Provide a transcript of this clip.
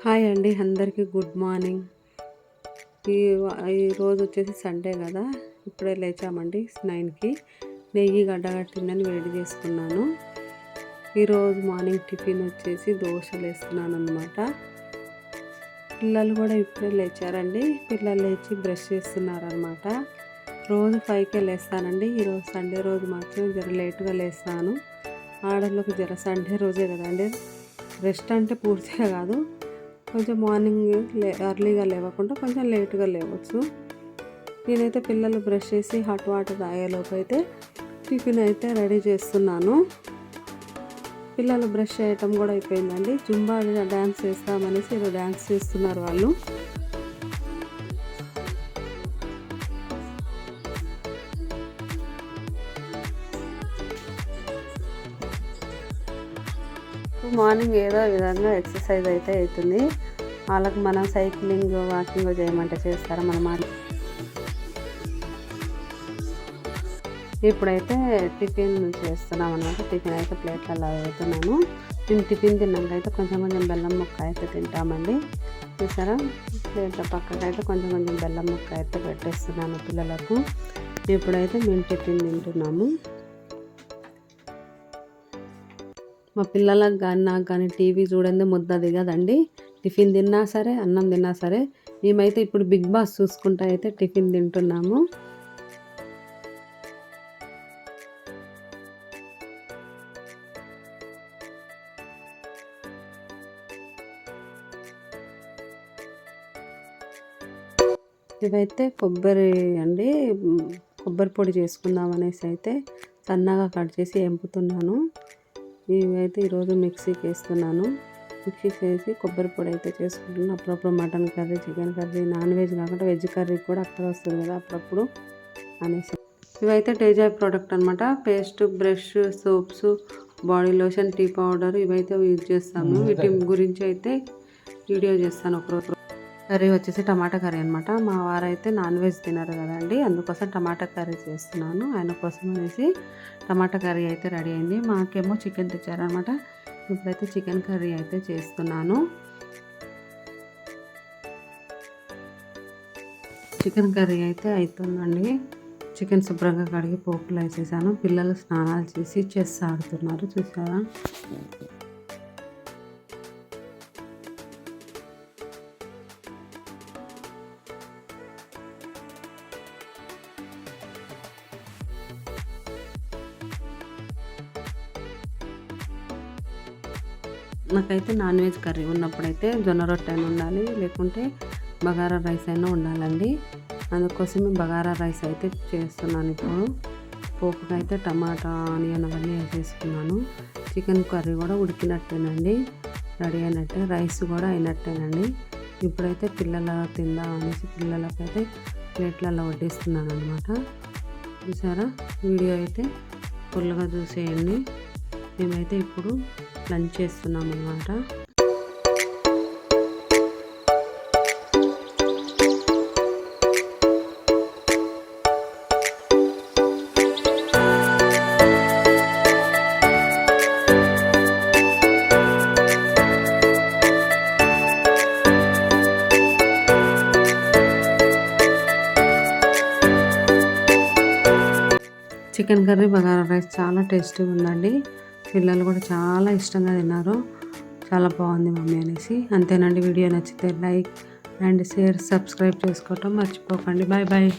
Hi అండి, అందరికీ good morning. ఈరోజు వచ్చేసి సండే కదా. ఇప్పుడే లేచామండి 9కి. నెయ్యి గడ్డగట్టిందని వేడి చేసుకున్నాను. ఈరోజు మార్నింగ్ టిఫిన్ వచ్చేసి దోశలు వేస్తున్నాను అన్నమాట. పిల్లలు కూడా ఇప్పుడే లేచారండి. పిల్లలు లేచి బ్రష్ చేస్తున్నారనమాట. రోజు 5కే లేస్తానండి. ఈరోజు సండే రోజు మాత్రం జర లేటుగా లేస్తాను. ఆడళ్ళకి జర సండే రోజే కదండి, రెస్ట్ అంటే పూర్తిగా కాదు, కొంచెం మార్నింగ్ ఎర్లీగా లేవకుండా కొంచెం లేట్గా లేవచ్చు. నేనైతే పిల్లలు బ్రష్ చేసి హాట్ వాటర్ తాగేలోపు అయితే టిఫిన్ అయితే రెడీ చేస్తున్నాను. పిల్లలు బ్రష్ చేయటం కూడా అయిపోయిందండి. జుంబా డ్యాన్స్ చేస్తామనేసి ఈరోజు డ్యాన్స్ చేస్తున్నారు వాళ్ళు. మార్నింగ్ ఏదో విధంగా ఎక్సర్సైజ్ అయితే అవుతుంది. వాళ్ళకి మనం సైక్లింగ్ వాకింగ్ చేయమంటే చేస్తారా మనం. ఇప్పుడైతే టిఫిన్ చేస్తున్నాం అన్నమాట. టిఫిన్ అయితే ప్లేట్లలో వేస్తున్నాను. నేను టిఫిన్ తిన్నాక అయితే కొంచెం బెల్లం ముక్క అయితే తింటామండి. చూసారా, ప్లేట్ల పక్కకైతే కొంచెం బెల్లం ముక్క అయితే పెట్టేస్తున్నాను పిల్లలకు. ఇప్పుడైతే మేము టిఫిన్ తింటున్నాము. మా పిల్లలకు కానీ నాకు కానీ టీవీ చూడండి ముద్ద దిగదండి. టిఫిన్ తిన్నా సరే, అన్నం తిన్నా సరే. మేమైతే ఇప్పుడు బిగ్ బాస్ చూసుకుంటా అయితే టిఫిన్ తింటున్నాము. ఇవైతే కొబ్బరి అండి, కొబ్బరి పొడి చేసుకుందాం అనేసి అయితే సన్నగా కట్ చేసి ఎంపుతున్నాను. ఇవైతే ఈరోజు మిక్సీకి వేస్తున్నాను. మిక్సీకి వేసి కొబ్బరి పొడి అయితే చేసుకుంటున్నాను. అప్పుడప్పుడు mutton curry, chicken curry, non veg కాకుండా వెజ్ కర్రీ కూడా అక్కడ వస్తుంది కదా అప్పుడప్పుడు అనేసి. ఇవైతే తేజారి ప్రోడక్ట్ అనమాట. Paste, brush, soaps, body lotion, tea powder ఇవైతే యూజ్ చేస్తాము. వీటి గురించి అయితే వీడియో చేస్తాను ఒకరోజు. కర్రీ వచ్చేసి టమాటా కర్రీ అనమాట. మా వారైతే నాన్ వెజ్ తినరు కదండి, అందుకోసం టమాటా కర్రీ చేస్తున్నాను. ఆయన కోసం అనేసి టమాటా కర్రీ అయితే రెడీ అయింది. మాకేమో చికెన్ తెచ్చారనమాట. ఇప్పుడైతే చికెన్ కర్రీ అయితే చేస్తున్నాను. చికెన్ కర్రీ అయితే అవుతుందండి. చికెన్ శుభ్రంగా కడిగి పోపులు వేసేసాను. పిల్లలు స్నానాలు చేసి చెస్ ఆడుతున్నారు, చూసారా. నాకైతే నాన్ వెజ్ కర్రీ ఉన్నప్పుడైతే జొన్న రొట్టె అయినా ఉండాలి, లేకుంటే బగారా రైస్ అయినా ఉండాలండి. అందుకోసమే బగారా రైస్ అయితే చేస్తున్నాను. ఇప్పుడు పోపుకైతే టమాటా, ఆనియన్ అవన్నీ వేసేసుకున్నాను. చికెన్ కర్రీ కూడా ఉడికినట్టేనండి, రెడీ అయినట్టే. రైస్ కూడా అయినట్టేనండి. ఇప్పుడైతే పిల్లల తిందాం అనేసి పిల్లలకైతే ప్లేట్లలో వడ్డిస్తున్నాను అనమాట. చూసారా, వీడియో అయితే ఫుల్గా చూసేయండి. మేమైతే ఇప్పుడు లంచ్ చేస్తున్నాం అన్నమాట. చికెన్ కర్రీ, బగారా రైస్ చాలా టేస్టీగా ఉందండి. పిల్లలు కూడా చాలా ఇష్టంగా తిన్నారు. చాలా బాగుంది మమ్మీ అనేసి. అంతేనండి. వీడియో నచ్చితే లైక్ అండ్ షేర్, సబ్స్క్రైబ్ చేసుకోవటం మర్చిపోకండి. Bye bye.